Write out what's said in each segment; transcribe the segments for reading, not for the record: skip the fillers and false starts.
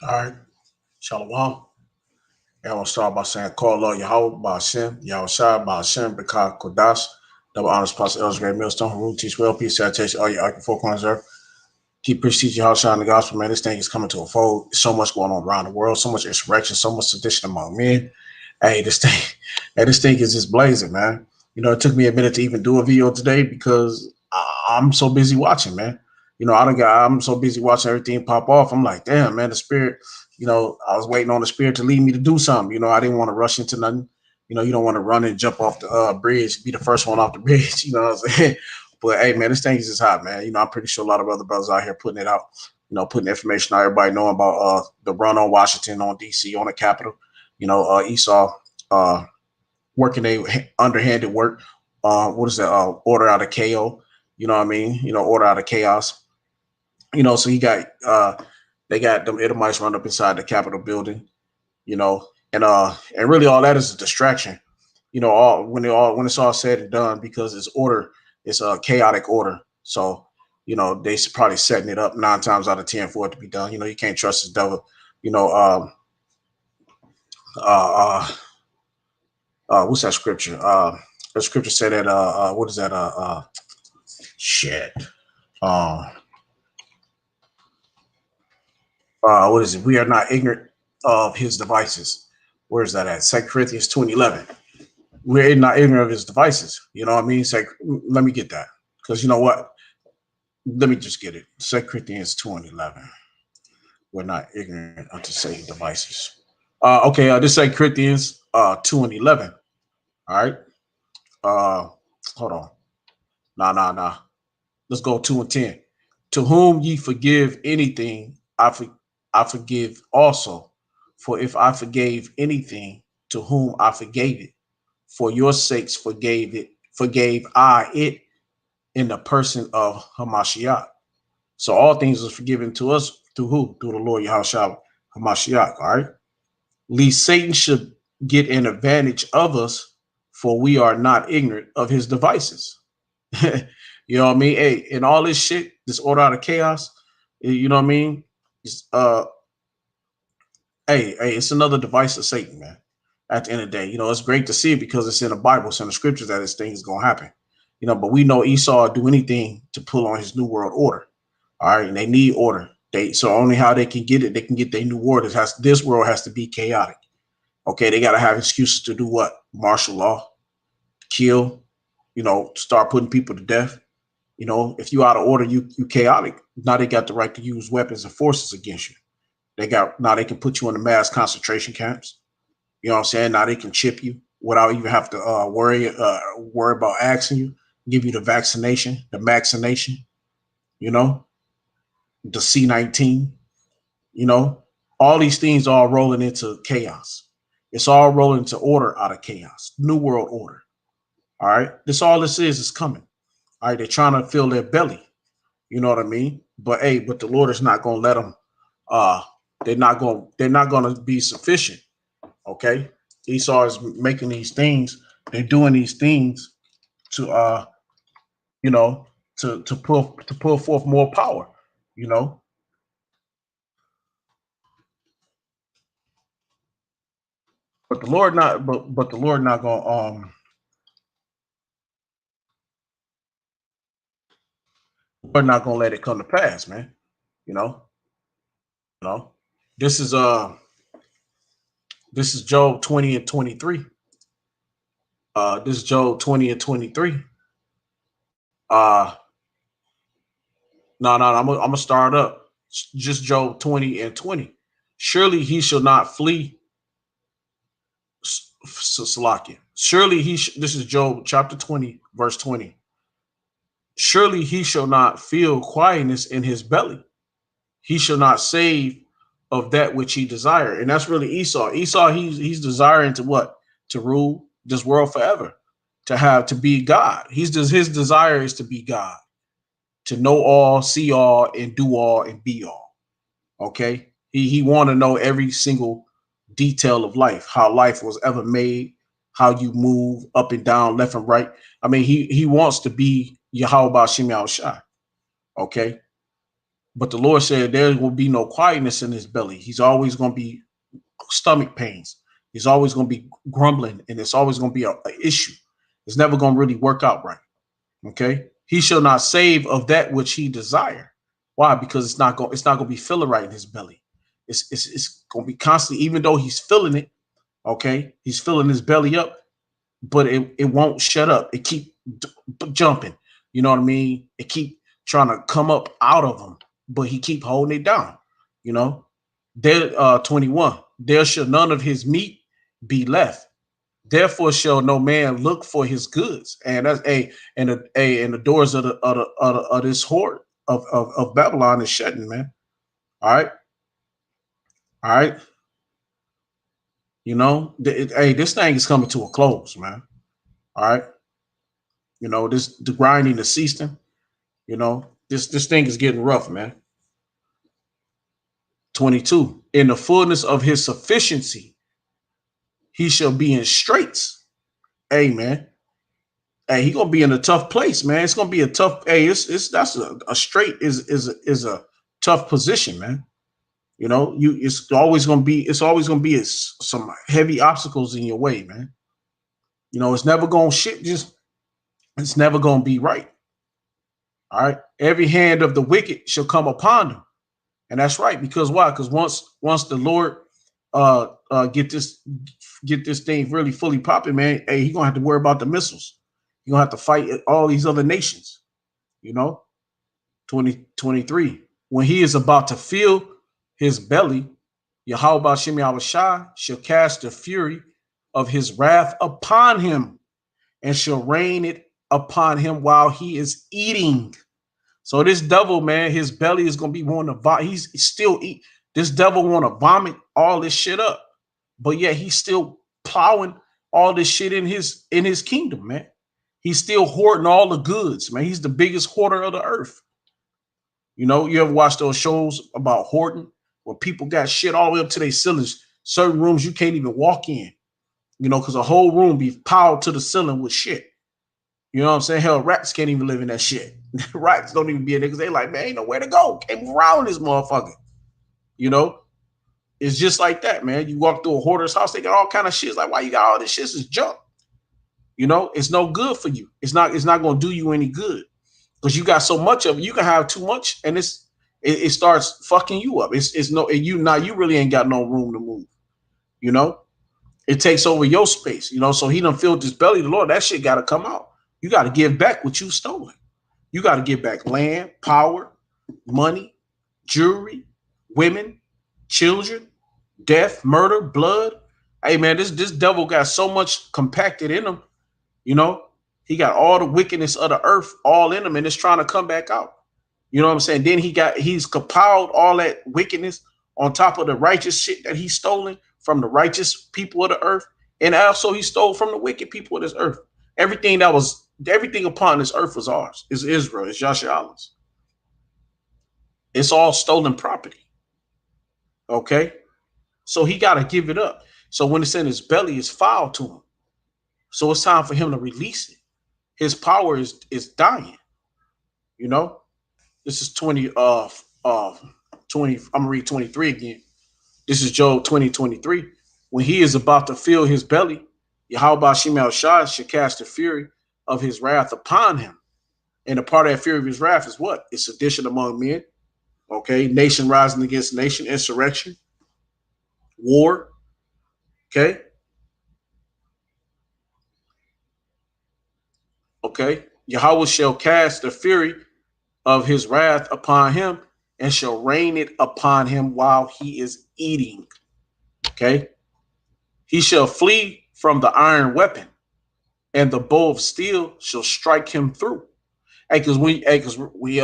All right. Shalom. And I want to start by saying, call Lord Yahweh, Ba'ashem, Yahweh Shai, Ba'ashem, Bekah, Kodash, double honors, Pastor Elder Great Millstone, Root, teach well, peace, sanitation, all your arc four corners earth. Keep preach, teach Yahweh Shai in the gospel, man. This thing is coming to a fold. There's so much going on around the world, so much insurrection, so much sedition among men. Hey, this thing is just blazing, man. It took me a minute to even do a video today because I'm so busy watching, man. I'm so busy watching everything pop off. I'm like, damn, man, the spirit. I was waiting on the spirit to lead me to do something. I didn't want to rush into nothing. You don't want to run and jump off the bridge, be the first one off the bridge. You know what I'm saying? But hey, man, this thing is just hot, man. I'm pretty sure a lot of other brothers out here putting it out. Putting information out. Everybody knowing about the run on Washington, on DC, on the Capitol. Esau uh, working a underhanded work. What is that? Order out of KO. You know what I mean? Order out of chaos. So they got them Edomites run up inside the Capitol building. And really all that is a distraction. When it's all said and done, because it's order, it's a chaotic order. So they probably setting it up 9 times out of 10 for it to be done. You can't trust the devil. You know, uh, what's that scripture? The scripture said that what is that? Shit. Uh, what is it? We are not ignorant of his devices. Where is that at? 2 Corinthians 2:11. We're not ignorant of his devices. You know what I mean? Let me get that. Because you know what? Let me just get it. 2 Corinthians 2:11. We're not ignorant unto Satan's devices. Okay, this 2 Corinthians 2:11. All right. Uh hold on. Nah. Let's go 2:10. To whom ye forgive anything, I forgive also. For if I forgave anything, to whom I forgave it, for your sakes forgave I it in the person of Hamashiach. So all things are forgiven to us through who? Through the Lord Yahushua Hamashiach. All right. Least Satan should get an advantage of us, for we are not ignorant of his devices. You know what I mean? Hey, and all this shit, this order out of chaos, you know what I mean? It's, hey, it's another device of Satan, man. At the end of the day, it's great to see it because it's in the Bible, it's in the scriptures that this thing is gonna happen. But we know Esau will do anything to pull on his new world order. All right, and they need order. So only how they can get it, they can get their new order. This world has to be chaotic. Okay, they gotta have excuses to do what? Martial law, kill, start putting people to death. If you out of order, you chaotic. Now they got the right to use weapons and forces against you. Now they can put you in the mass concentration camps. You know what I'm saying? Now they can chip you without even have to worry about asking you. Give you the vaccination, the vaccination. You know, the C-19. You know, all these things are all rolling into chaos. It's all rolling into order out of chaos. New world order. All right. This is coming. All right. They're trying to fill their belly. You know what I mean? But hey, the Lord is not gonna let them uh they're not gonna be sufficient. Okay. Esau is making these things, they're doing these things to you know to pull forth more power, you know. But the Lord not gonna we're not gonna let it come to pass, man. You know, you know. This is uh this is Job 20 and 23. This is Job 20 and 23. Uh no, I'm gonna start up. Just Job 20 and 20. Surely he shall not flee Salakia. Surely this is Job chapter 20, verse 20. Surely he shall not feel quietness in his belly. He shall not save of that which he desire. And that's really Esau. Esau, he's desiring to what? To rule this world forever. To be God. His desire is to be God. To know all, see all, and do all, and be all. Okay. He want to know every single detail of life, how life was ever made, how you move up and down, left and right. I mean, he wants to be Yahweh Shem Shai. Okay. But the Lord said there will be no quietness in his belly. He's always going to be stomach pains. He's always going to be grumbling, and it's always going to be a issue. It's never going to really work out right. Okay. He shall not save of that which he desire. Why? Because it's not going to be feeling right in his belly. It's going to be constantly, even though he's feeling it. Okay. He's filling his belly up, but it won't shut up. It keep jumping. You know what I mean? It keep trying to come up out of him, but he keep holding it down. You know, there 21. There shall none of his meat be left. Therefore shall no man look for his goods. And that's and the doors of of this horde of Babylon is shutting, man. All right. All right. You know, this thing is coming to a close, man. All right. You know, the grinding, the ceasing, you know, this thing is getting rough, man. 22. In the fullness of his sufficiency, he shall be in straits. Hey, man. Hey, he gonna be in a tough place, man. It's gonna be a tough. Hey, it's that's a straight is a tough position, man. You know, it's always gonna be some heavy obstacles in your way, man. You know, it's never gonna it's never gonna be right. All right. Every hand of the wicked shall come upon them. And that's right, because why? Because once the Lord get this thing really fully popping, man, hey, he's gonna have to worry about the missiles. You're gonna have to fight all these other nations, you know. 2023. When he is about to fill his belly, Yahweh Shem Yahushua shall cast the fury of his wrath upon him and shall rain it upon him while he is eating. So this devil, man, his belly is gonna be wanting to vomit. He's still eat. This devil want to vomit all this shit up, but yet he's still plowing all this shit in his kingdom, man. He's still hoarding all the goods, man. He's the biggest hoarder of the earth. You know, you ever watch those shows about hoarding where people got shit all the way up to their ceilings? Certain rooms you can't even walk in, you know, because a whole room be piled to the ceiling with shit. You know what I'm saying? Hell, rats can't even live in that shit. Rats don't even be in there because they like, man, ain't nowhere to go. Can't move around this motherfucker. You know, it's just like that, man. You walk through a hoarder's house, they got all kind of shit. It's like, why you got all this shit? It's junk. You know, it's no good for you. It's not going to do you any good because you got so much of it. You can have too much, and it starts fucking you up. It's no, you really ain't got no room to move. You know, it takes over your space. You know, so he done filled his belly. The Lord, that shit got to come out. You got to give back what you stolen. You got to give back land, power, money, jewelry, women, children, death, murder, blood. Hey man, this devil got so much compacted in him. You know, he got all the wickedness of the earth all in him, and it's trying to come back out. You know what I'm saying? Then he's compiled all that wickedness on top of the righteous shit that he's stolen from the righteous people of the earth, and also he stole from the wicked people of this earth. Everything upon this earth was ours. It's Israel. It's Yashar's. It's all stolen property. Okay, so he got to give it up. So when it's in his belly, it's foul to him. So it's time for him to release it. His power is dying. You know, this is 20. 20. I'm gonna read 23 again. This is Job 20:23. When he is about to fill his belly, Yahweh Shemel Shah should cast the fury of his wrath upon him. And a part of that fury of his wrath is what? It's sedition among men. Okay, nation rising against nation, insurrection, war. Okay. Okay. Yahweh shall cast the fury of his wrath upon him and shall rain it upon him while he is eating. Okay. He shall flee from the iron weapon, and the bow of steel shall strike him through. Hey, because we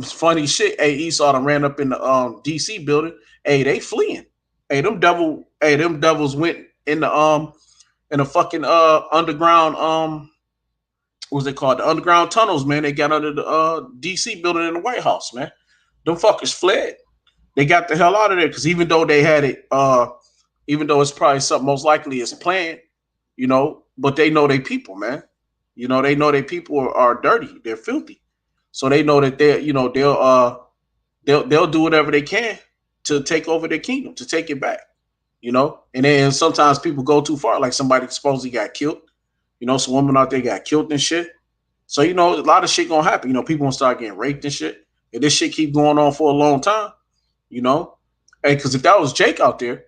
funny shit. Hey, Esau done ran up in the DC building. Hey, they fleeing. Hey, them devils went in the fucking underground what's they called? The underground tunnels, man. They got under the DC building in the White House, man. Them fuckers fled. They got the hell out of there because even though they had it, even though it's probably something most likely is planned, you know, but they know they people, man. You know, they know they people are dirty, they're filthy. So they know that they'll they'll do whatever they can to take over their kingdom, to take it back. You know, and then sometimes people go too far, like somebody supposedly got killed. You know, some woman out there got killed and shit. So, you know, a lot of shit gonna happen. You know, people gonna start getting raped and shit. If this shit keep going on for a long time, you know, hey, because if that was Jake out there,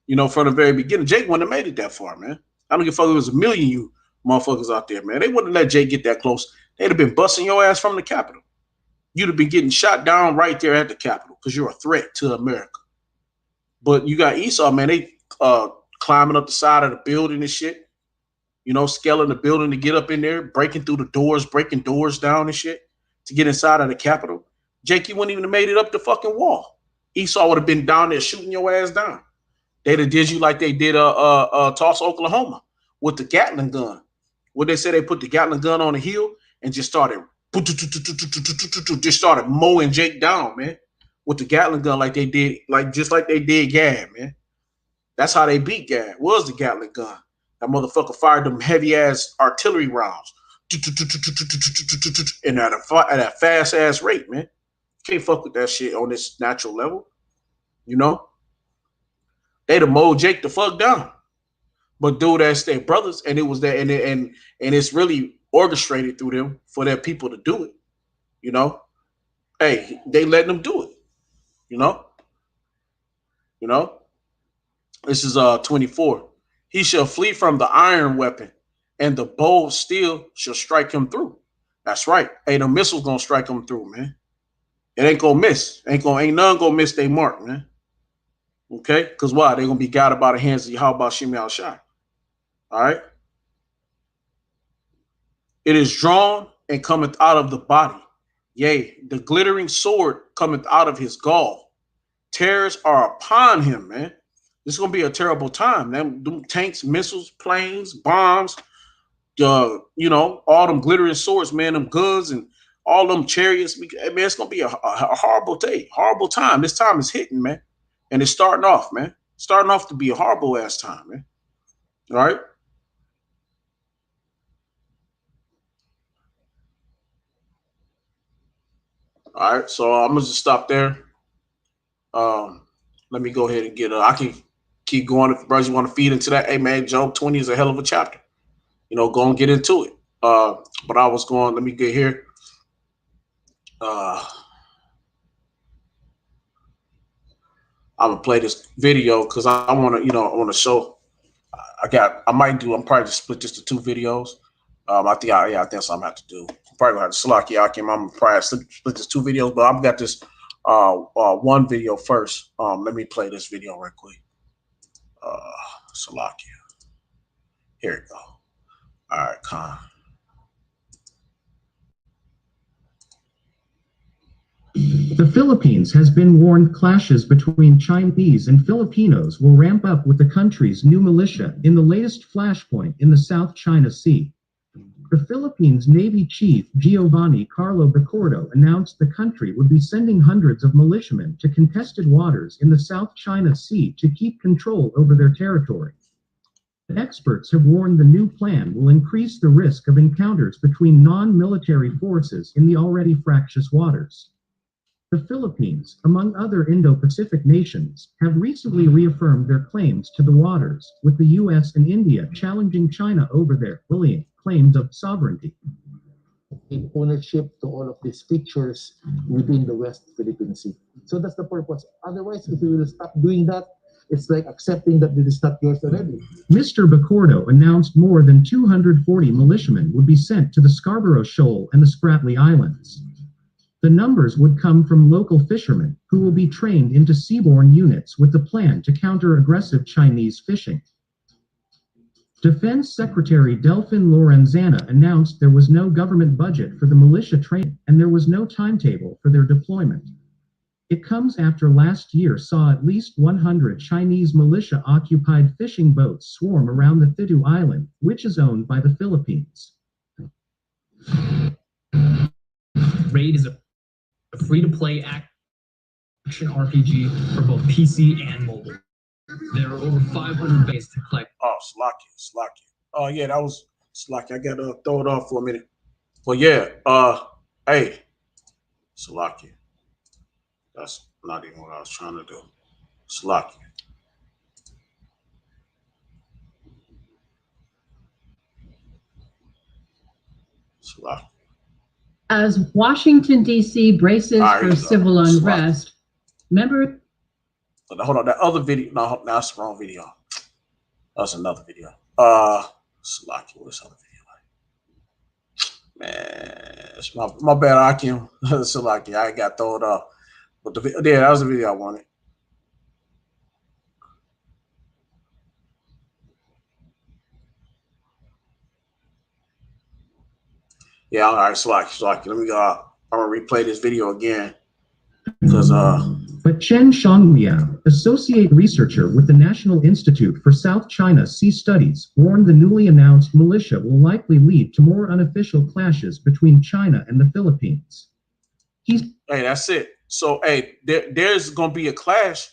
you know, from the very beginning, Jake wouldn't have made it that far, man. I don't give a fuck if it was a million you motherfuckers out there, man. They wouldn't let Jake get that close. They'd have been busting your ass from the Capitol. You'd have been getting shot down right there at the Capitol because you're a threat to America. But you got Esau, man. They climbing up the side of the building and shit. You know, scaling the building to get up in there, breaking through the doors, breaking doors down and shit to get inside of the Capitol. Jake, you wouldn't even have made it up the fucking wall. Esau would have been down there shooting your ass down. They'd have did you like they did Tulsa, Oklahoma with the Gatling gun. What they said, they put the Gatling gun on the hill and just started mowing Jake down, man, with the Gatling gun like they did, just like they did Gad, man. That's how they beat Gad, was the Gatling gun. That motherfucker fired them heavy ass artillery rounds and at a fast ass rate, man. Can't fuck with that shit on this natural level. You know? They'd have mowed Jake the fuck down. But dude, that's their brothers, and it was that, and it's really orchestrated through them for their people to do it. You know? Hey, they letting them do it. You know? You know? This is 24. He shall flee from the iron weapon, and the bow of steel shall strike him through. That's right. Hey, the missile's gonna strike him through, man. It ain't gonna miss. Ain't none gonna miss their mark, man. Okay? Because why? They're gonna be guided by the hands of Yahweh Shimi Al Shai. All right. It is drawn and cometh out of the body. Yea, the glittering sword cometh out of his gall. Terrors are upon him, man. This is gonna be a terrible time. Them tanks, missiles, planes, bombs, you know, all them glittering swords, man, them guns and all them chariots. Man, it's gonna be a horrible day, horrible time. This time is hitting, man, and it's starting off, man. Starting off to be a horrible ass time, man. All right. All right. So I'm gonna just stop there. Let me go ahead and get. I can keep going if brothers want to feed into that. Hey, man, Job 20 is a hell of a chapter. You know, go and get into it. But I was going. Let me get here. I'm gonna play this video because I want to, I want to show. I might do. I'm probably just split this to two videos. I think that's what I'm gonna have to do. I'm probably gonna have to Salaki Akim. I'm gonna probably split this two videos, but I've got this one video first. Let me play this video real quick. Salaki. Here we go. All right, Khan. The Philippines has been warned clashes between Chinese and Filipinos will ramp up with the country's new militia in the latest flashpoint in the South China Sea. The Philippines Navy Chief Giovanni Carlo Bacordo announced the country would be sending hundreds of militiamen to contested waters in the South China Sea to keep control over their territory. Experts have warned the new plan will increase the risk of encounters between non-military forces in the already fractious waters. The Philippines, among other Indo-Pacific nations, have recently reaffirmed their claims to the waters, with the US and India challenging China over their bullying claims of sovereignty. In ownership to all of these features within the West Philippine Sea. So that's the purpose. Otherwise, if we will stop doing that, it's like accepting that it is not yours already. Mr. Bacordo announced more than 240 militiamen would be sent to the Scarborough Shoal and the Spratly Islands. The numbers would come from local fishermen, who will be trained into seaborne units with the plan to counter aggressive Chinese fishing. Defense Secretary Delfin Lorenzana announced there was no government budget for the militia training, and there was no timetable for their deployment. It comes after last year saw at least 100 Chinese militia-occupied fishing boats swarm around the Thitu Island, which is owned by the Philippines. Raid is a free-to-play action RPG for both PC and mobile. There are over 500 ways to collect. Oh, Slaki. Oh yeah, that was Slaki. I gotta throw it off for a minute. But yeah, hey, Slaki. That's not even what I was trying to do. Slocky. Slocky. As Washington, D.C. braces All right, for civil unrest, members. Hold on, that other video. No, that's the wrong video. That's another video. Slocky, what's other video? Man, it's my bad, Akim. Slocky, I got thrown up. But that was the video I wanted. Yeah, all right, Slocky. Let me I'm gonna replay this video again. Because But Chen Shangmiao, associate researcher with the National Institute for South China Sea Studies, warned the newly announced militia will likely lead to more unofficial clashes between China and the Philippines. Hey, that's it. So, hey, there's gonna be a clash,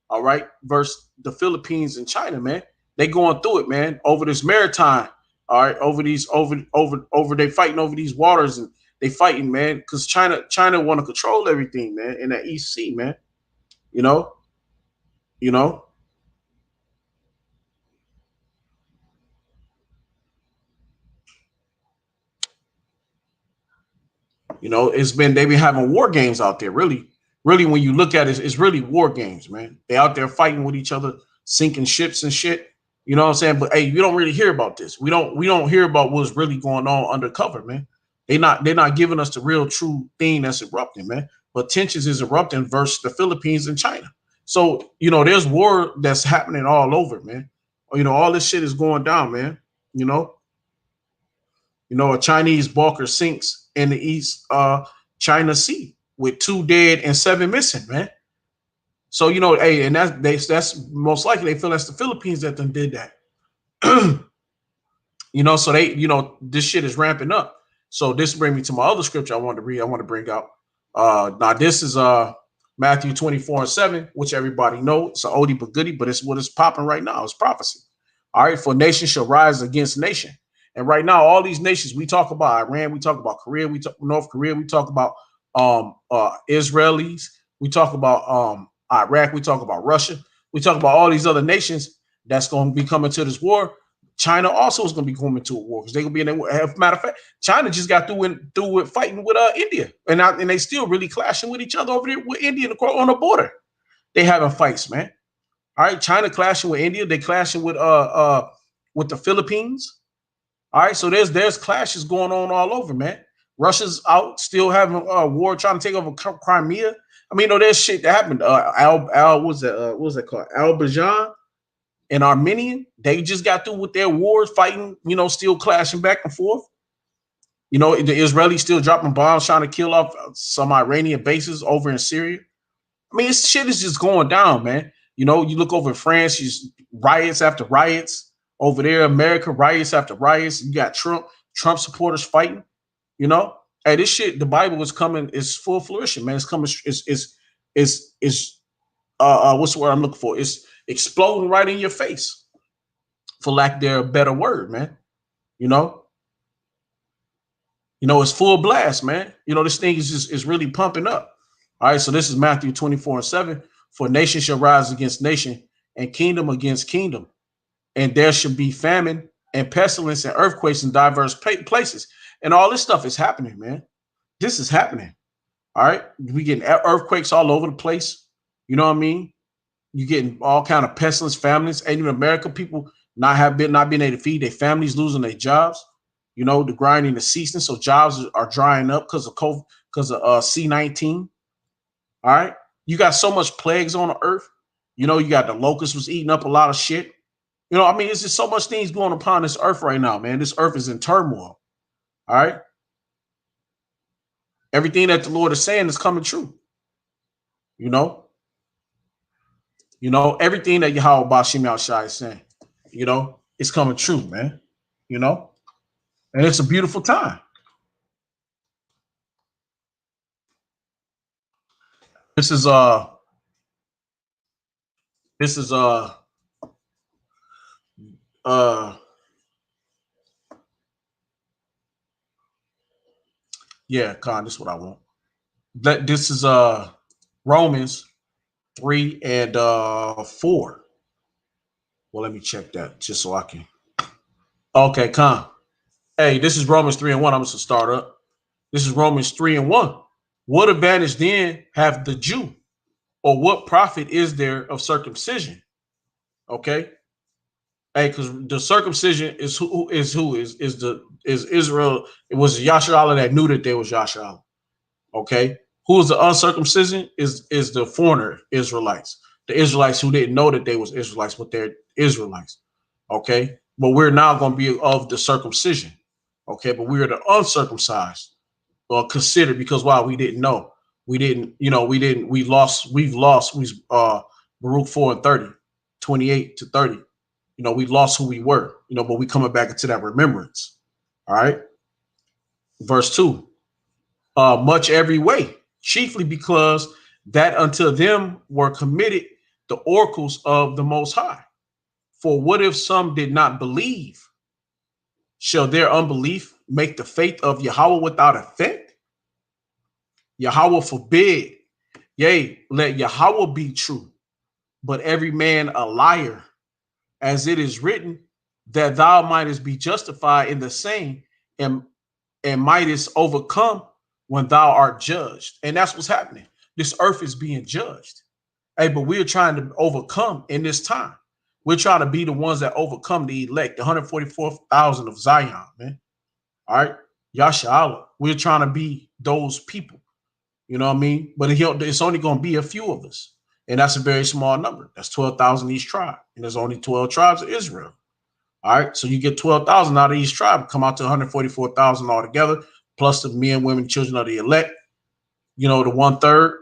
all right, versus the Philippines and China, man. They going through it, man, over this maritime, all right, over they fighting over these waters, and they fighting, man, because China want to control everything, man, in that East Sea, man. You know. They've been having war games out there. Really, when you look at it, it's really war games, man. They out there fighting with each other, sinking ships and shit. You know what I'm saying? But hey, we don't really hear about this. We don't hear about what's really going on undercover, man. They're not giving us the real true thing that's erupting, man. But tensions is erupting versus the Philippines and China. So, there's war that's happening all over, man. All this shit is going down, man. A Chinese bulker sinks in the East China Sea with 2 dead and 7 missing, man. So, hey, and that's most likely they feel that's the Philippines that done did that. So this shit is ramping up. So this brings me to my other scripture I wanted to read. I want to bring out. Now this is Matthew 24:7, which everybody know. It's an oldie but goodie, but it's what is popping right now. It's prophecy. All right, for nation shall rise against nation. And right now, all these nations, we talk about Iran, we talk about Korea, we talk North Korea, we talk about Israelis, we talk about Iraq, we talk about Russia, we talk about all these other nations that's going to be coming to this war. China also is going to be coming to a war because they're going to be in a war. As a matter of fact, China just got through with fighting with India, and they still really clashing with each other over there with India on the border. They having fights, man. All right, China clashing with India, they clashing with the Philippines. All right, so there's clashes going on all over, man. Russia's out still having a war trying to take over Crimea. I mean, there's shit that happened. What was that called? Azerbaijan and Armenian, they just got through with their wars, fighting, still clashing back and forth. The Israelis still dropping bombs, trying to kill off some Iranian bases over in Syria. I mean, this shit is just going down, man. You look over in France, just riots after riots. Over there, America, riots after riots. You got Trump supporters fighting. Hey, this shit, the Bible is coming, is full flourishing, man. It's coming, what's the word I'm looking for? It's exploding right in your face, for lack of a better word, man. It's full blast, man. This thing is really pumping up. All right, so this is Matthew 24:7. For nation shall rise against nation, and kingdom against kingdom. And there should be famine and pestilence and earthquakes in diverse places. And all this stuff is happening, man. This is happening. All right. We getting earthquakes all over the place. You know what I mean? You getting all kind of pestilence, families, and even America, people not being able to feed their families, losing their jobs. The grinding, the ceasing. So jobs are drying up because of COVID, because of C-19. All right. You got so much plagues on the earth. You got the locusts was eating up a lot of shit. It's just so much things going upon this earth right now, man. This earth is in turmoil. All right. Everything that the Lord is saying is coming true. Everything that Yahweh Bashim Yahushai is saying, it's coming true, man. And it's a beautiful time. This is yeah, Con, this is what I want. This is Romans 3 and 4. Well, let me check that just so I can. Okay, come. Hey, this is Romans 3 and 1. I'm just gonna start up. This is Romans 3 and 1. What advantage then have the Jew, or what profit is there of circumcision? Okay. Hey, because the circumcision is Israel. It was Yasharallah that knew that there was Yasharallah. Okay. Who is the uncircumcision is the foreigner Israelites. The Israelites who didn't know that they was Israelites, but they're Israelites. Okay. But we're now going to be of the circumcision. Okay. But we are the uncircumcised, or considered, because why? We didn't know. We've lost Baruch 4 and 30, 28 to 30. We lost who we were, but we coming back into that remembrance. All right. Verse 2. Much every way, chiefly because that unto them were committed the oracles of the Most High. For what if some did not believe? Shall their unbelief make the faith of Yahweh without effect? Yahweh forbid. Yea, let Yahweh be true, but every man a liar, as it is written, that thou mightest be justified in the same, and mightest overcome when thou art judged. And that's what's happening. This earth is being judged. Hey, but we're trying to overcome in this time. We're trying to be the ones that overcome the elect, the 144,000 of Zion, man. All right. Yasha, we're trying to be those people. You know what I mean? But it's only going to be a few of us. And that's a very small number. That's 12,000 each tribe. And there's only 12 tribes of Israel. All right. So you get 12,000 out of each tribe, come out to 144,000 altogether, plus the men, women, children of the elect, the 1/3,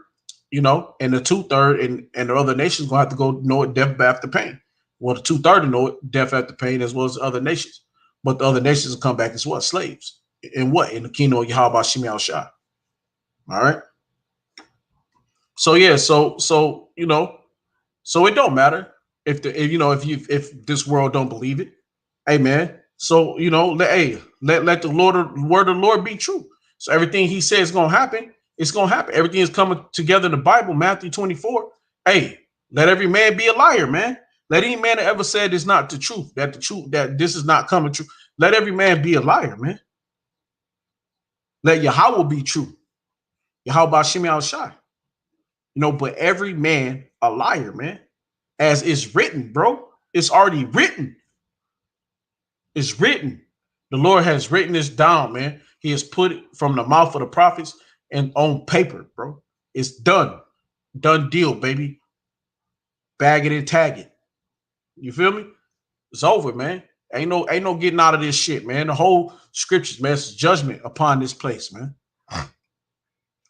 and the 2/3, and the other nations going to have to go know it death after pain. Well, the 2/3 know it death after pain, as well as the other nations. But the other nations will come back as what? Slaves. In what? In the kingdom of Yahweh Shem Shai. All right. So yeah, so it don't matter if this world don't believe it. Hey man, so let the word of the Lord be true. So everything he says is gonna happen, it's gonna happen. Everything is coming together in the Bible, Matthew 24. Hey, let every man be a liar, man. Let any man that ever said it's not the truth, that this is not coming true. Let every man be a liar, man. Let Yahweh be true. Yahweh Shem Shai. But every man a liar, man. As it's written, bro. It's already written. It's written. The Lord has written this down, man. He has put it from the mouth of the prophets and on paper, bro. It's done. Done deal, baby. Bag it and tag it. You feel me? It's over, man. Ain't no getting out of this shit, man. The whole scriptures, man, it's judgment upon this place, man.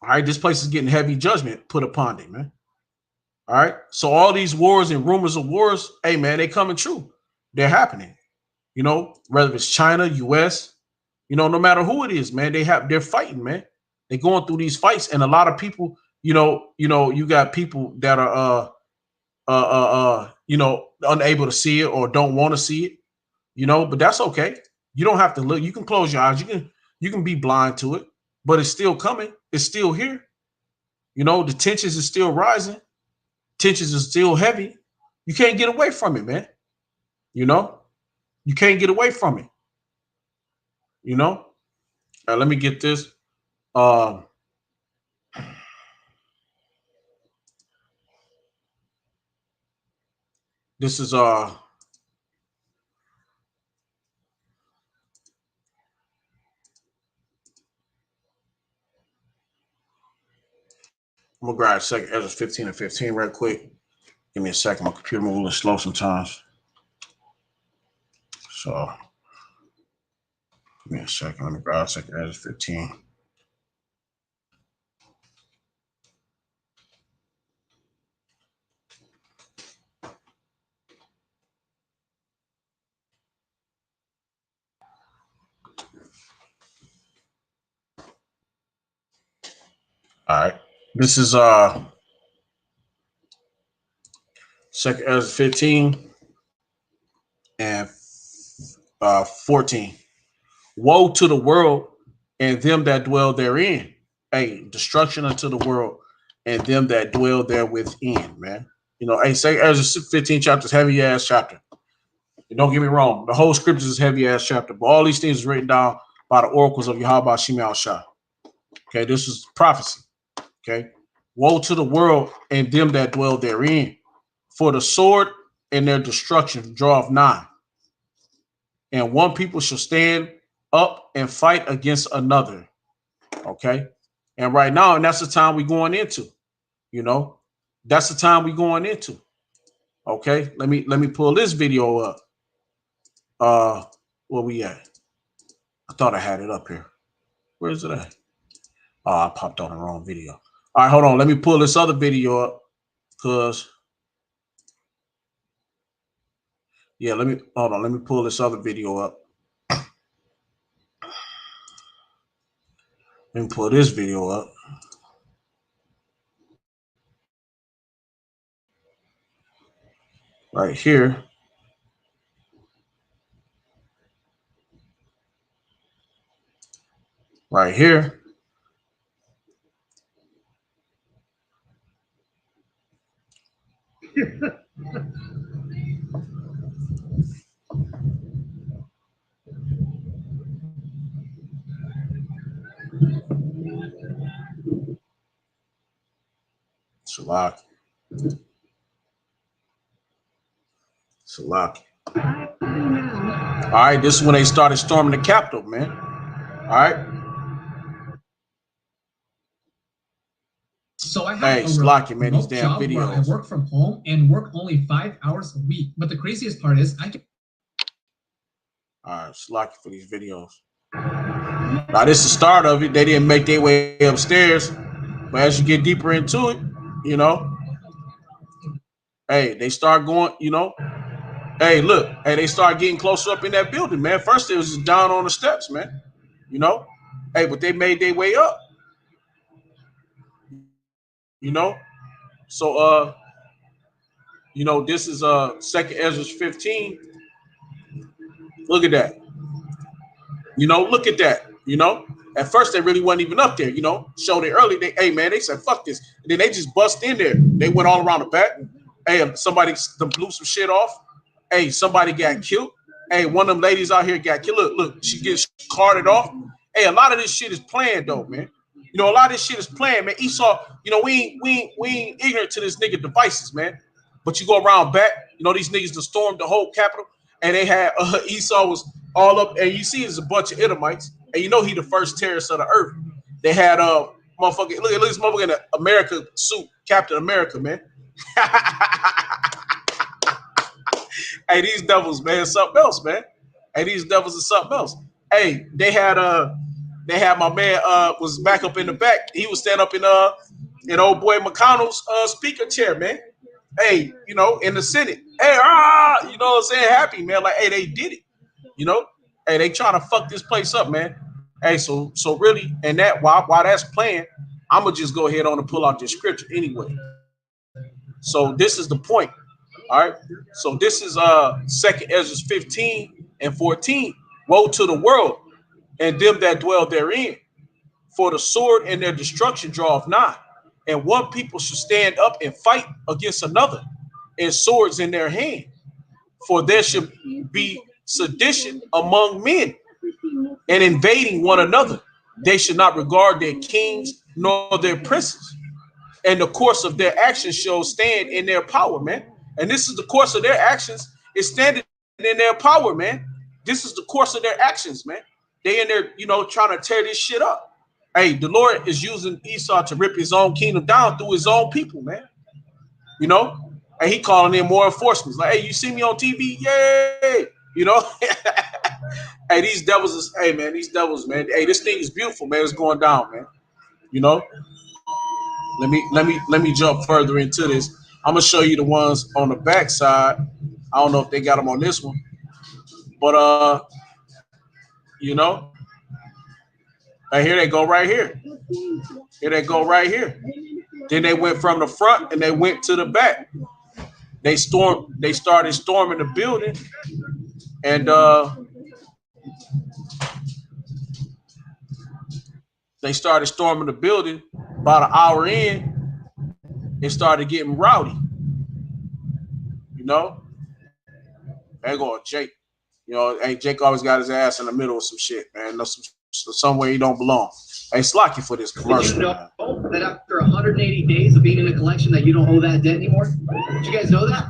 All right, this place is getting heavy judgment put upon it, man. All right. So all these wars and rumors of wars, hey, man, they coming true. They're happening. Whether it's China, US, no matter who it is, man, they're fighting, man. They're going through these fights. And a lot of people, you got people that are unable to see it or don't want to see it, but that's okay. You don't have to look. You can close your eyes. You can be blind to it, but it's still coming. It's still here. The tensions is still rising. Tensions is still heavy. You can't get away from it, man. You can't get away from it. Let me get this. This is I'm gonna grab a second. Ezra 15 and 15 real quick. Give me a second. My computer moves a little slow sometimes. So give me a second. Let me grab a second. Ezra 15. All right. This is second Ezra 15 and 14. Woe to the world and them that dwell therein. Hey, destruction unto the world and them that dwell there within, man. You know, hey, say Ezra 15 chapters, heavy ass chapter. And don't get me wrong, the whole scriptures is heavy ass chapter, but all these things is written down by the oracles of Yahweh Shem Shah. Okay, this is prophecy. Okay, woe to the world and them that dwell therein, for the sword and their destruction draweth nigh, and one people shall stand up and fight against another. Okay, and right now, and that's the time we're going into. You know, that's the time we're going into. Okay, let me pull this video up. Where we at? I thought I had it up here. Where is it at? Oh, I popped on the wrong video. All right, hold on. Let me pull this other video up, cause yeah, let me hold on. Let me pull this other video up. Let me pull this video up. Right here. Right here. Salak. All right, this is when they started storming the Capitol, man. All right. So I have Slocky, man, these damn job where I videos. work from home and work only 5 hours a week. But the craziest part is I can. All right, Slocky for these videos. Now, this is the start of it. They didn't make their way upstairs. But as you get deeper into it, you know, hey, they start going, you know, hey, look, hey, they start getting closer up in that building, man. First, it was just down on the steps, man, you know, hey, but they made their way up, you know. So, you know, this is 2nd Ezra 15. Look at that. You know, look at that, you know. At first, they really wasn't even up there, you know. Showed it early. Hey, man, they said, fuck this. And then they just bust in there. They went all around the back. Hey, somebody blew some shit off. Hey, somebody got killed. Hey, one of them ladies out here got killed. Look, she gets carted off. Hey, a lot of this shit is planned, though, man. You know, a lot of this shit is planned, man. Esau, you know, we ain't ignorant to this nigga devices, man. But you go around back, you know, these niggas that stormed the whole Capitol, and they had Esau was all up, and you see there's a bunch of Edomites, and you know he the first terrorist of the earth. They had motherfucking look at this motherfucker in the America suit, Captain America, man. Hey, these devils, man, something else, man. Hey, these devils are something else. Hey, they had my man was back up in the back. He was standing up in old boy McConnell's speaker chair, man. Hey, you know, in the Senate. Hey, you know what I'm saying? Happy, man. Like, hey, they did it. You know? Hey, they trying to fuck this place up, man. Hey, so really, and that while that's playing, I'm gonna just go ahead on and pull out this scripture anyway. So this is the point. All right. So this is 2nd Ezra 15 and 14. Woe to the world and them that dwell therein, for the sword and their destruction draweth nigh, and one people shall stand up and fight against another, and swords in their hand. For there should be sedition among men, and invading one another. They should not regard their kings nor their princes, and the course of their actions shall stand in their power, man. And this is the course of their actions is standing in their power, man. This is the course of their actions, man. They in there, you know, trying to tear this shit up. Hey, the Lord is using Esau to rip his own kingdom down through his own people, man. You know, and he calling in more enforcements. Like, hey, you see me on TV? Yay! You know, hey, these devils is, hey, man, these devils, man. Hey, this thing is beautiful, man. It's going down, man. You know, let me jump further into this. I'm gonna show you the ones on the back side. I don't know if they got them on this one, but you know, and here they go right here. Here they go right here. Then they went from the front and they went to the back. They started storming the building, and they started storming the building. About an hour in, it started getting rowdy. You know? There go Jake. You know, hey, Jake always got his ass in the middle of some shit, man. Somewhere he don't belong. Hey, Slocky for this commercial. Did you know that after 180 days of being in a collection that you don't owe that debt anymore? Did you guys know that?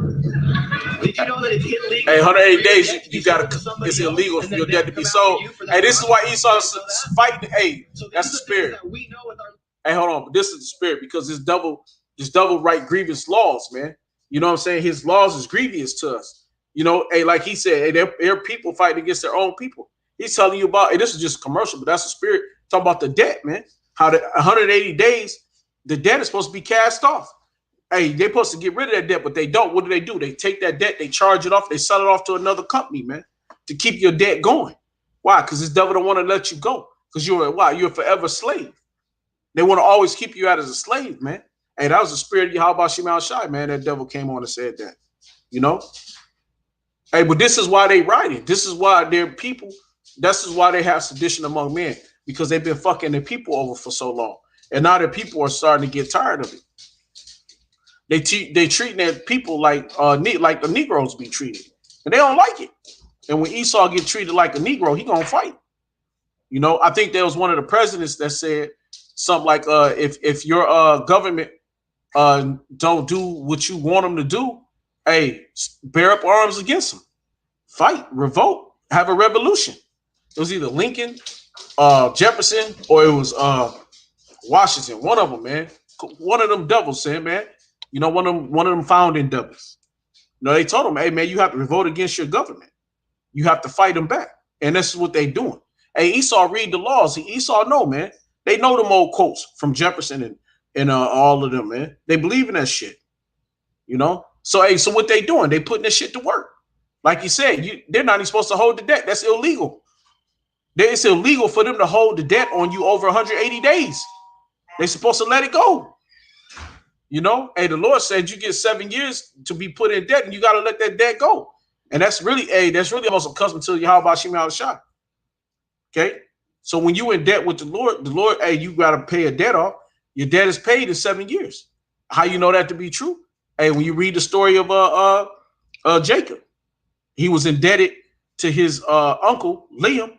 Did you know that it's illegal? Hey, 180 days, you gotta. It's illegal for your debt to be sold. Hey, this is why Esau's fighting. Hey, that's the spirit. Hey, hold on, but this is the spirit because this double right grievous laws, man. You know what I'm saying? His laws is grievous to us. You know, hey, like he said, hey, there are people fighting against their own people. He's telling you about, hey, this is just commercial, but that's the spirit. Talking about the debt, man. How the 180 days, the debt is supposed to be cast off. Hey, they're supposed to get rid of that debt, but they don't. What do? They take that debt, they charge it off, they sell it off to another company, man, to keep your debt going. Why? Because this devil don't want to let you go. Because you're a forever slave. They want to always keep you out as a slave, man. Hey, that was the spirit of Yahweh Shema Shai, man. That devil came on and said that. You know? Hey, but this is why they writing. This is why they're people. This is why they have sedition among men, because they've been fucking their people over for so long. And now their people are starting to get tired of it. They treating their people like the Negroes be treated. And they don't like it. And when Esau get treated like a Negro, he gonna fight. You know, I think there was one of the presidents that said something like, if your government don't do what you want them to do, hey, bear up arms against them. Fight, revolt, have a revolution. It was either Lincoln, Jefferson, or it was Washington. One of them, man. One of them devils said, man. You know, one of them founding devils. You know, they told him, hey, man, you have to revolt against your government. You have to fight them back. And this is what they doing. Hey, Esau read the laws. Esau know, man. They know them old quotes from Jefferson and all of them, man. They believe in that shit. You know? So, hey, so what they doing? They putting this shit to work. Like you said, they're not even supposed to hold the debt. That's illegal. It's illegal for them to hold the debt on you over 180 days. They're supposed to let it go. You know, hey, the Lord said you get 7 years to be put in debt, and you got to let that debt go. And that's really almost a custom to Yahweh Shema Shai. Okay, so when you in debt with the Lord, hey, you got to pay a debt off. Your debt is paid in 7 years. How you know that to be true? Hey, when you read the story of Jacob, he was indebted to his uncle Liam,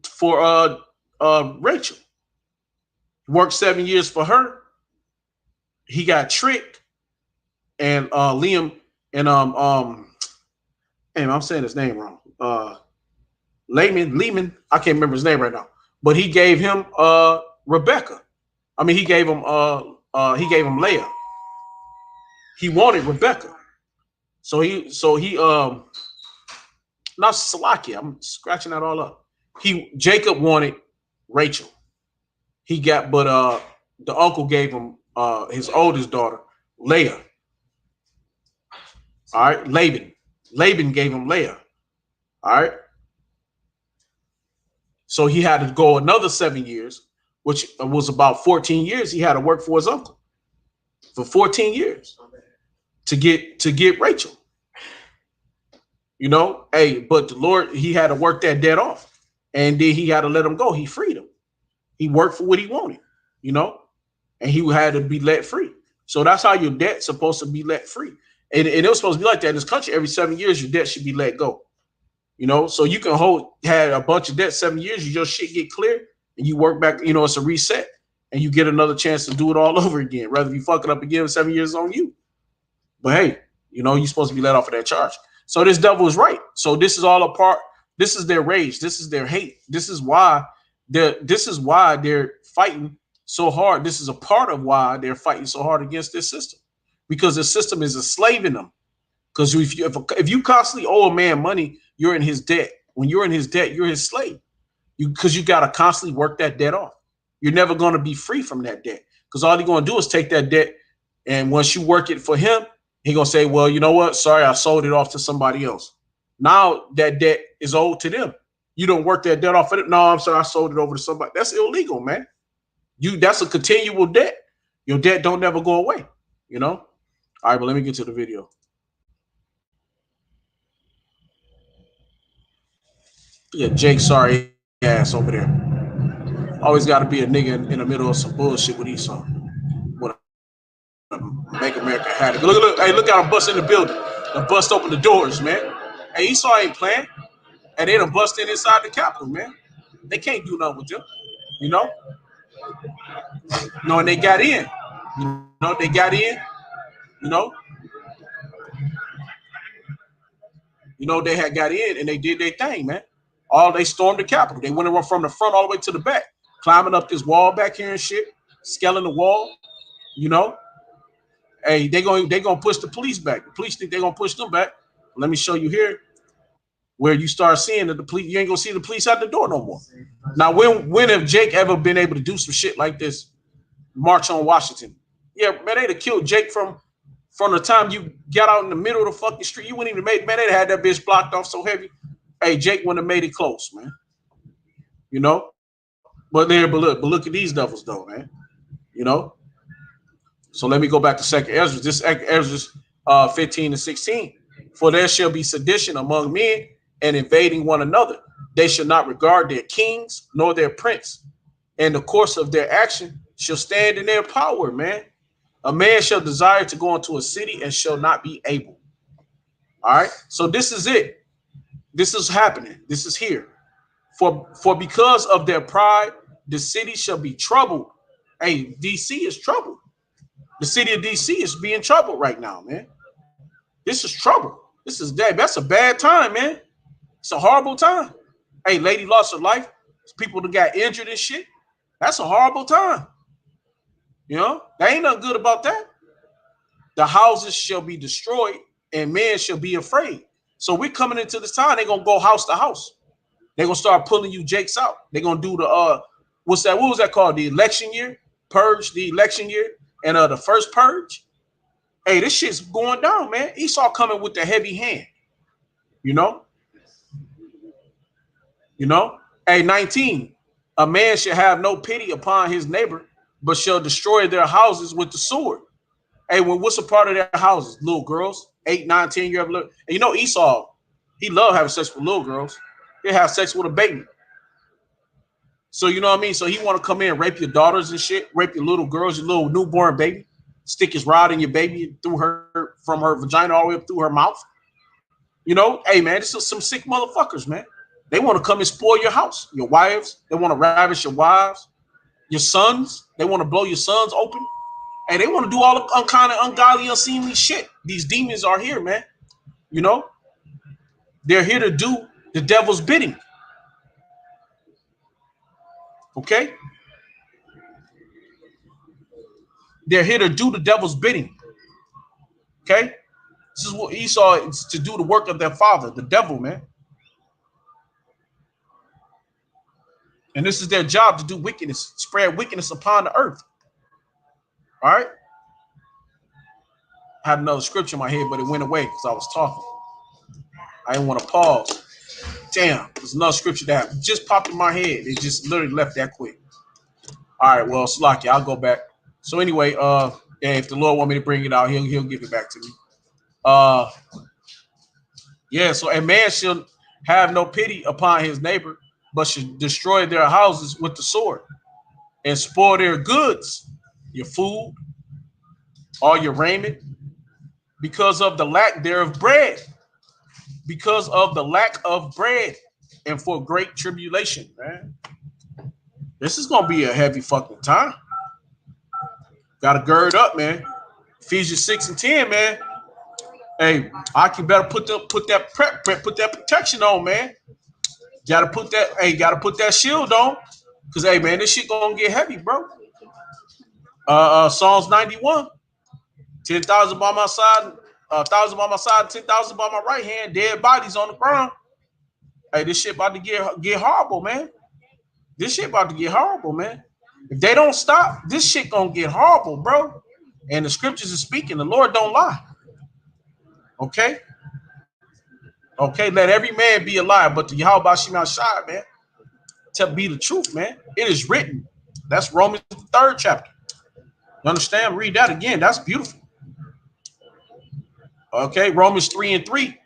for Rachel. Worked 7 years for her. He got tricked, and Liam and I'm saying his name wrong. Lehman, I can't remember his name right now, but he gave him Rebecca. I mean, he gave him Leah. He wanted Rebecca, so he not Salakia. I'm scratching that all up. Jacob wanted Rachel. He got, but the uncle gave him his oldest daughter, Leah. All right, Laban gave him Leah. All right. So he had to go another 7 years, which was about 14 years. He had to work for his uncle for 14 years to get Rachel. You know, hey, but the Lord, he had to work that debt off, and then he had to let him go. He freed him. He worked for what he wanted, you know, and he had to be let free. So that's how your debt's supposed to be let free. And it was supposed to be like that in this country. Every 7 years, your debt should be let go. You know, so you can had a bunch of debt 7 years, your shit get clear, and you work back, you know, it's a reset, and you get another chance to do it all over again. Rather you fuck it up again, 7 years on you. But hey, you know, you're supposed to be let off of that charge. So this devil is right. So this is all a part. This is their rage. This is their hate. This is why they're fighting so hard. This is a part of why they're fighting so hard against this system, because the system is enslaving them. Because if you constantly owe a man money, you're in his debt. When you're in his debt, you're his slave. Because you got to constantly work that debt off. You're never going to be free from that debt, because all you're going to do is take that debt, and once you work it for him, he's going to say, well, you know what? Sorry, I sold it off to somebody else. Now that debt is owed to them. You don't work that debt off of it. No, I'm sorry, I sold it over to somebody. That's illegal, man. That's a continual debt. Your debt don't never go away, you know? All right, but let me get to the video. Yeah, Jake, sorry ass over there. Always got to be a nigga in the middle of some bullshit with Esau. make America happy. Look, hey, look at them bust in the building. They bust open the doors, man. Hey, Esau ain't playing. And they done bust in inside the Capitol, man. They can't do nothing with them, you know? No, and they got in. You know, they got in, you know? You know, they had got in and they did their thing, man. They stormed the Capitol. They went around from the front all the way to the back, climbing up this wall back here and shit, scaling the wall, you know? Hey, they gonna push the police back. The police think they're gonna push them back. Let me show you here where you start seeing that the police, you ain't gonna see the police at the door no more. Now, when have Jake ever been able to do some shit like this? March on Washington. Yeah, man, they'd have killed Jake from the time you got out in the middle of the fucking street. You wouldn't even made, man, they'd had that bitch blocked off so heavy. Hey, Jake wouldn't have made it close, man. You know? But look at these devils though, man. You know? So let me go back to 2nd Ezra. This Ezra 15 and 16. For there shall be sedition among men and invading one another. They shall not regard their kings nor their prince. And the course of their action shall stand in their power, man. A man shall desire to go into a city and shall not be able. All right. So this is it. This is happening. This is here. For because of their pride, the city shall be troubled. Hey, DC is troubled. The city of DC is being troubled right now, man. This is trouble. This is that's a bad time, man. It's a horrible time. Hey, lady lost her life. People that got injured and shit. That's a horrible time. You know, there ain't nothing good about that. The houses shall be destroyed and men shall be afraid. So we're coming into this time. They're gonna go house to house. They're gonna start pulling you Jakes out. They're gonna do the what's that? What was that called? The election year? Purge the election year and the first purge. Hey, this shit's going down, man. Esau coming with the heavy hand. You know? You know? Hey, 19. A man shall have no pity upon his neighbor, but shall destroy their houses with the sword. Hey, what's a part of their houses? Little girls, 8, 9, 10 year old. And you know Esau, he loved having sex with little girls. He'll have sex with a baby. So you know what I mean? So he want to come in and rape your daughters and shit, rape your little girls, your little newborn baby, stick his rod in your baby through her, from her vagina all the way up through her mouth. You know, hey man, this is some sick motherfuckers, man. They want to come and spoil your house, your wives. They want to ravish your wives, your sons. They want to blow your sons open. And they want to do all the kind of ungodly, unseemly shit. These demons are here, man. You know, they're here to do the devil's bidding. Okay? They're here to do the devil's bidding. Okay? This is what Esau is to do, the work of their father, the devil, man. And this is their job, to do wickedness, spread wickedness upon the earth. All right? I had another scripture in my head, but it went away because I was talking. I didn't want to pause. Damn, there's another scripture that just popped in my head. It just literally left that quick. All right, well, Slaki, I'll go back. So anyway, if the Lord want me to bring it out, he'll give it back to me. Yeah, so a man shall have no pity upon his neighbor, but should destroy their houses with the sword and spoil their goods, your food, all your raiment, because of the lack thereof bread, because of the lack of bread, and for great tribulation, man. This is gonna be a heavy fucking time. Gotta gird up, man. Ephesians 6 and 10, man. Hey, I can better put that protection on, man. Gotta put that shield on. Cause hey man, this shit gonna get heavy, bro. Psalms 91. 10,000 by my side, 1,000 by my side, 10,000 by my right hand, dead bodies on the ground. Hey, this shit about to get horrible, man. This shit about to get horrible, man. If they don't stop, this shit gonna get horrible, bro. And the scriptures are speaking. The Lord don't lie. Okay? Okay, let every man be a liar, but the Yahweh Shema Shai, man, to be the truth, man. It is written. That's Romans the 3rd chapter. You understand? Read that again. That's beautiful. Okay, Romans 3 and 3.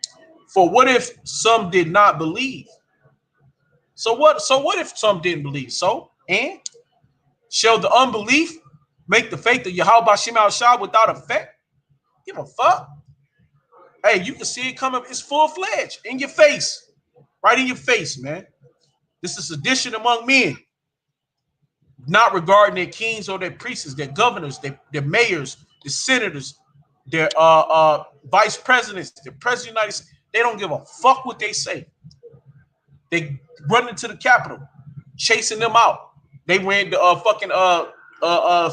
For what if some did not believe? So what if some didn't believe? And shall the unbelief make the faith of Yahweh Shem Shah without effect? Give a fuck. Hey, you can see it coming. It's full-fledged in your face. Right in your face, man. This is sedition among men. Not regarding their kings or their priests, their governors, their mayors, the senators, their vice presidents, the president of the United States. They don't give a fuck what they say. They run into the Capitol, chasing them out. They ran the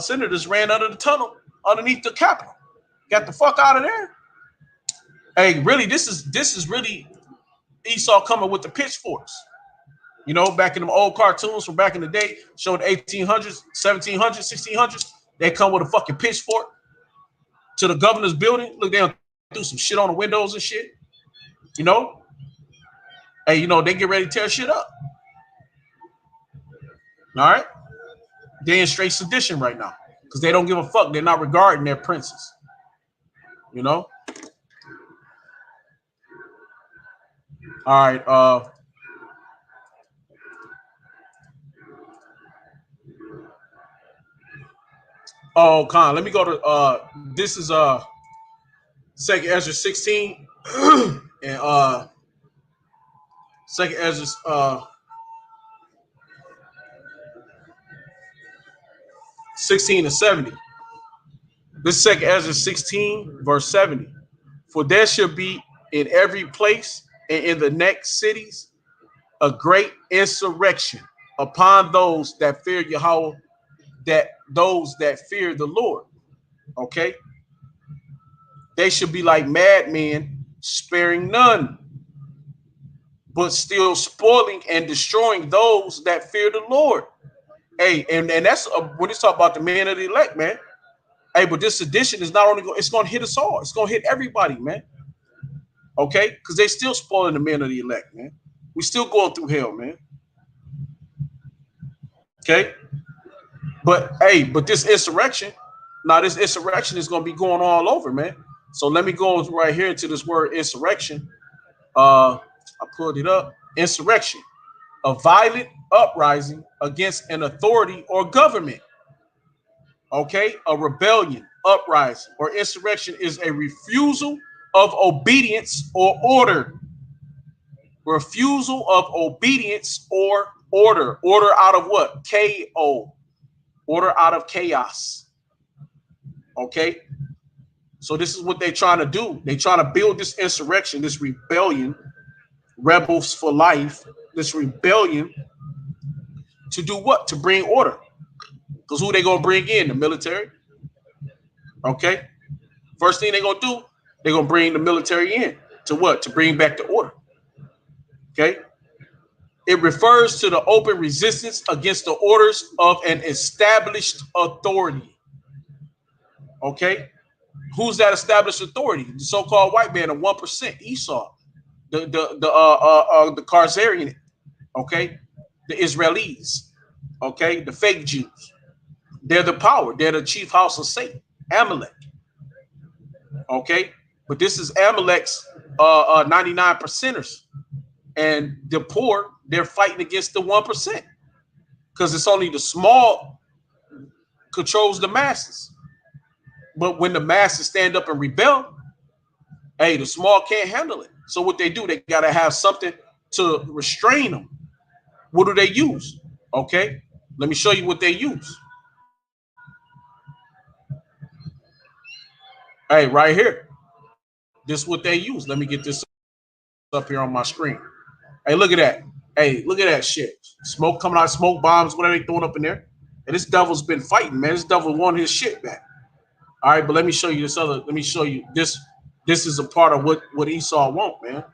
senators ran under the tunnel underneath the Capitol. Got the fuck out of there. Hey, really, this is really Esau coming with the pitchforks. You know, back in them old cartoons from back in the day, showed 1800s, 1700s, 1600s. They come with a fucking pitchfork to the governor's building. Look, they do some shit on the windows and shit. You know? Hey, you know, they get ready to tear shit up. All right? They're in straight sedition right now because they don't give a fuck. They're not regarding their princes. You know? All right. Oh, Khan, let me go to this is 2nd Ezra 16 and 2nd Ezra 16 and 70. This is 2nd Ezra 16 verse 70. For there shall be in every place and in the next cities a great insurrection upon those that fear Yahweh, that those that fear the Lord. Okay, they should be like madmen, sparing none, but still spoiling and destroying those that fear the Lord. Hey, and that's when it's talking about the men of the elect, man. Hey, but this sedition is not only going, it's going to hit us all. It's going to hit everybody, man. Okay, because they still spoiling the men of the elect, man. We still going through hell, man. Okay, but hey, but this insurrection, now this insurrection is going to be going all over, man. So let me go right here to this word insurrection. I pulled it up. Insurrection, a violent uprising against an authority or government. Okay, a rebellion, uprising, or insurrection is a refusal of obedience or order. Refusal of obedience or order. Order out of what? K-O. Order out of chaos. Okay, so this is what they're trying to do. They're trying to build this insurrection, this rebellion, rebels for life, this rebellion to do what? To bring order. Because who they going to bring in? The military. Okay. First thing they're going to do, they're going to bring the military in. To what? To bring back the order. Okay. It refers to the open resistance against the orders of an established authority. Okay. Who's that established authority? The so-called white man, the 1%, Esau, the Khazarian, okay, the Israelis, okay, the fake Jews. They're the power. They're the chief house of Satan, Amalek. Okay, but this is Amalek's 99 percenters, and the poor, they're fighting against the 1% because it's only the small controls the masses. But when the masses stand up and rebel, hey, the small can't handle it. So what they do, they got to have something to restrain them. What do they use? Okay, let me show you what they use. Hey, right here. This is what they use. Let me get this up here on my screen. Hey, look at that. Hey, look at that shit. Smoke coming out, smoke bombs, whatever they throwing up in there. And this devil's been fighting, man. This devil won his shit back. All right, but let me show you this other. Let me show you this. This is a part of what Esau want, man.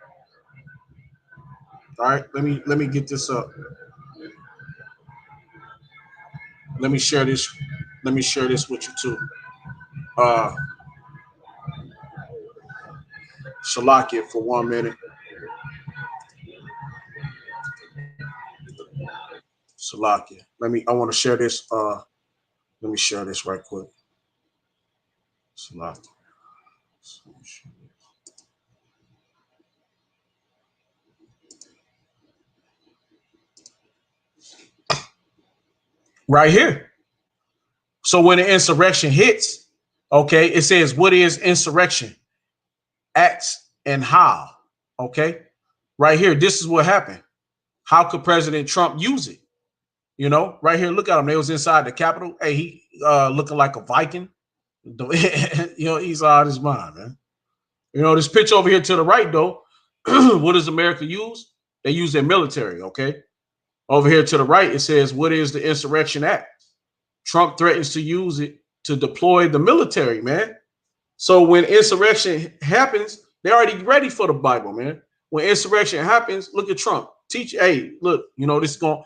All right, let me get this up. Let me share this. Let me share this with you too. Shalakia for 1 minute. Shalakia. I want to share this. Let me share this right quick. Shalakia. Right here. So when the insurrection hits, okay, it says, what is insurrection? Acts and how, okay? Right here, this is what happened. How could President Trump use it? You know, right here, look at him. They was inside the Capitol. Hey, he looking like a Viking. You know, he's out of his mind, man. You know, this picture over here to the right, though, what does America use? They use their military, okay? Over here to the right, it says, what is the Insurrection Act? Trump threatens to use it to deploy the military, man. So when insurrection happens, they're already ready for the Bible, man. When insurrection happens, look at Trump. Teach, hey, look, you know, all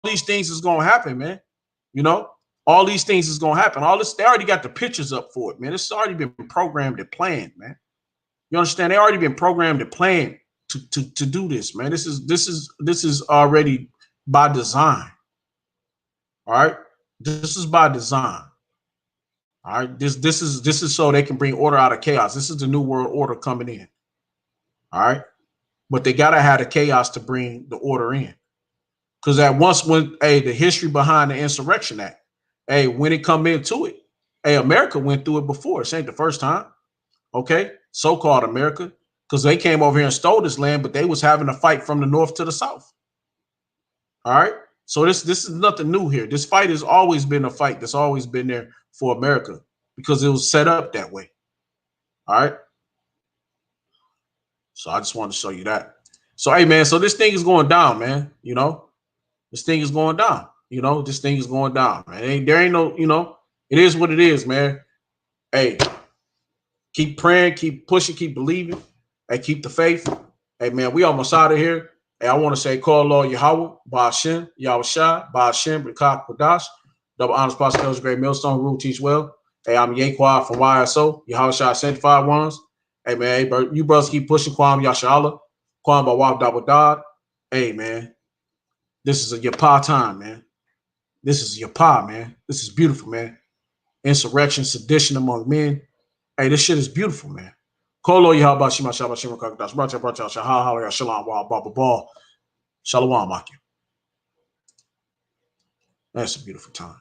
these things is gonna happen, man. You know, all these things is gonna happen. All this, they already got the pictures up for it, man. It's already been programmed and planned, man. You understand? They already been programmed and planned to do this, man. This is already by design. All right, this is by design. All right, this is so they can bring order out of chaos. This is the new world order coming in. All right, but they gotta have the chaos to bring the order in. Because at once when the history behind the Insurrection Act, when it come into it, America went through it before. This ain't the first time. Okay, so-called America, because they came over here and stole this land, but they was having a fight from the north to the south. All right, so this is nothing new here. This fight has always been a fight that's always been there for America because it was set up that way. All right, so I just wanted to show you that. So hey, man, so this thing is going down, man. You know, this thing is going down. You know, this thing is going down, man. There ain't no, you know, it is what it is, man. Hey, keep praying, keep pushing, keep believing. Hey, keep the faith. Hey, man, we almost out of here. Hey, I want to say, call Lord Yahweh, Ba'ashem, Yahushua, Ba'ashem, B'kah Kodash, Double Honors Pastor Elder Great Millstone, Rule Teach Well. Hey, I'm Yaquad from YSO, Yahushua Sanctified Ones. Hey, man, you brothers keep pushing. Kwam Yashala, Kwam Bawab Dabadad. Hey, man, this is a Yapah time, man. This is Yapah, man. This is beautiful, man. Insurrection, sedition among men. Hey, this shit is beautiful, man. Kolo Yahaba Shima Shaba Shima Kakadas, Bracha Bracha Shaha Shalom Wa Baba Ball. Shalom, Maki. That's a beautiful time.